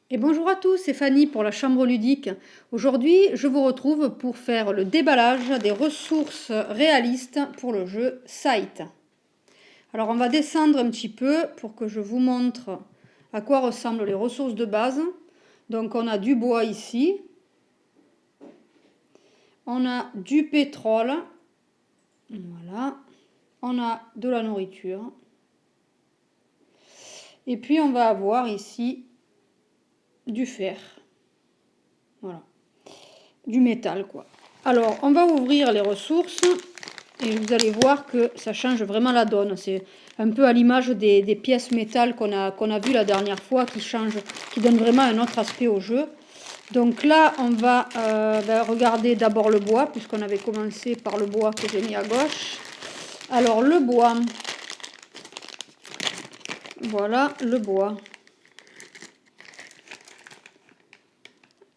Et bonjour à tous, c'est Fanny pour la Chambre ludique. Aujourd'hui, je vous retrouve pour faire le déballage des ressources réalistes pour le jeu Sight. Alors on va descendre un petit peu pour que je vous montre à quoi ressemblent les ressources de base. Donc on a du bois ici, on a du pétrole, voilà, on a de la nourriture. Et puis on va avoir ici du fer, voilà, du métal quoi. Alors on va ouvrir les ressources et vous allez voir que ça change vraiment la donne. C'est un peu à l'image des pièces métal qu'on a vu la dernière fois qui donnent vraiment un autre aspect au jeu. Donc là on va regarder d'abord le bois puisqu'on avait commencé par le bois que j'ai mis à gauche. Alors le bois, voilà le bois.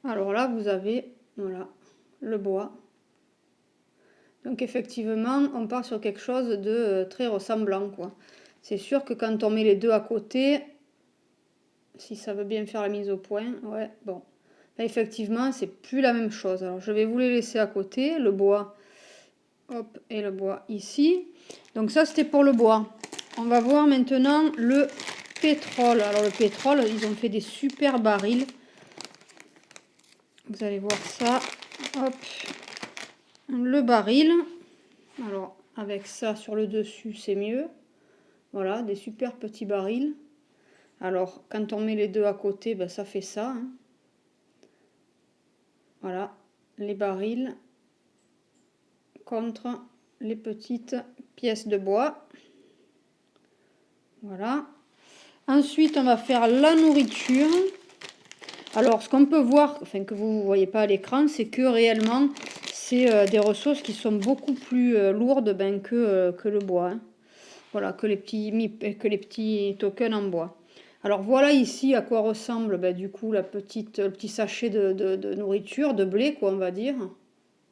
Alors là vous avez voilà le bois. Donc effectivement on part sur quelque chose de très ressemblant quoi. C'est sûr que quand on met les deux à côté, si ça veut bien faire la mise au point, ouais bon. Là, effectivement c'est plus la même chose. Alors je vais vous les laisser à côté, le bois, hop, et le bois ici. Donc ça c'était pour le bois. On va voir maintenant le pétrole. Alors le pétrole, ils ont fait des super barils. Vous allez voir ça. Hop. Le baril. Alors avec ça sur le dessus c'est mieux. Voilà, des super petits barils. Alors quand on met les deux à côté, ben, ça fait ça. Hein. Voilà, les barils contre les petites pièces de bois. Voilà. Ensuite, on va faire la nourriture. Alors, ce qu'on peut voir, enfin que vous ne voyez pas à l'écran, c'est que réellement, c'est des ressources qui sont beaucoup plus lourdes que le bois. Hein. Voilà, que les petits tokens en bois. Alors voilà ici à quoi ressemble du coup le petit sachet de nourriture, de blé quoi on va dire.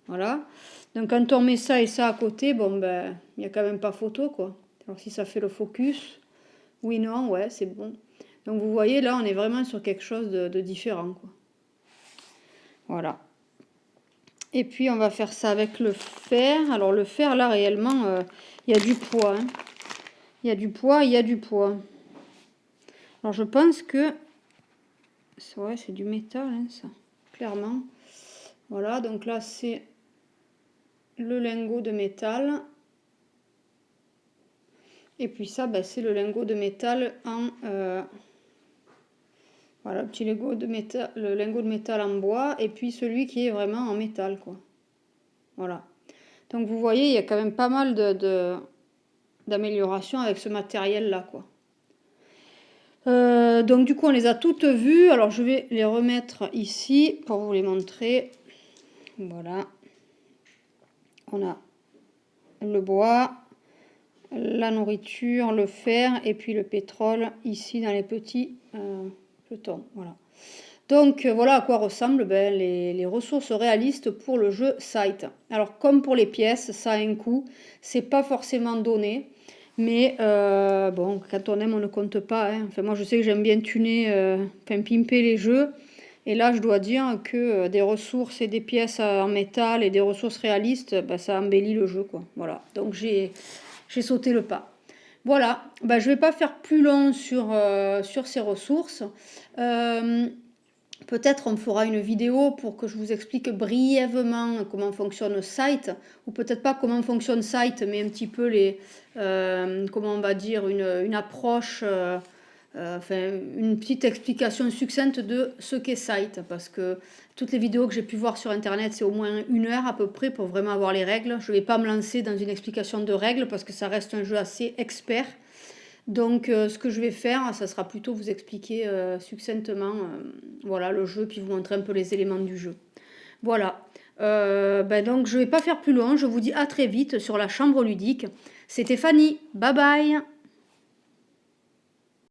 Voilà. Donc quand on met ça et ça à côté, bon il n'y a quand même pas photo quoi. Alors si ça fait le focus, oui, non, ouais, c'est bon. Donc vous voyez là on est vraiment sur quelque chose de différent quoi. Voilà. Et puis on va faire ça avec le fer. Alors le fer là réellement il y a du poids. Hein. Il y a du poids, il y a du poids. Alors je pense que ouais, c'est du métal, hein, ça, clairement. Voilà, donc là c'est le lingot de métal. Et puis ça, c'est le lingot de métal en... voilà, le petit lingot de métal, le lingot de métal en bois. Et puis celui qui est vraiment en métal, quoi. Voilà. Donc vous voyez, il y a quand même pas mal d'améliorations avec ce matériel-là, quoi. Donc du coup on les a toutes vues. Alors je vais les remettre ici pour vous les montrer. Voilà. On a le bois, la nourriture, le fer et puis le pétrole ici dans les petits jetons. Voilà. Donc voilà à quoi ressemblent les ressources réalistes pour le jeu Sight. Alors comme pour les pièces, ça a un coût, c'est pas forcément donné. Mais bon, quand on aime, on ne compte pas. Hein. Enfin, moi, je sais que j'aime bien tuner, pimper les jeux. Et là, je dois dire que des ressources et des pièces en métal et des ressources réalistes, ça embellit le jeu, quoi. Voilà. Donc, j'ai sauté le pas. Voilà. Je ne vais pas faire plus long sur ces ressources. Peut-être on fera une vidéo pour que je vous explique brièvement comment fonctionne Sight, ou peut-être pas comment fonctionne Sight, mais un petit peu comment on va dire, une approche, enfin une petite explication succincte de ce qu'est Sight, parce que toutes les vidéos que j'ai pu voir sur internet, c'est au moins 1 heure à peu près pour vraiment avoir les règles. Je ne vais pas me lancer dans une explication de règles parce que ça reste un jeu assez expert. Donc ce que je vais faire, ça sera plutôt vous expliquer succinctement voilà, le jeu, puis vous montrer un peu les éléments du jeu. Voilà. Donc je ne vais pas faire plus long, je vous dis à très vite sur la chambre ludique. C'était Fanny, bye bye.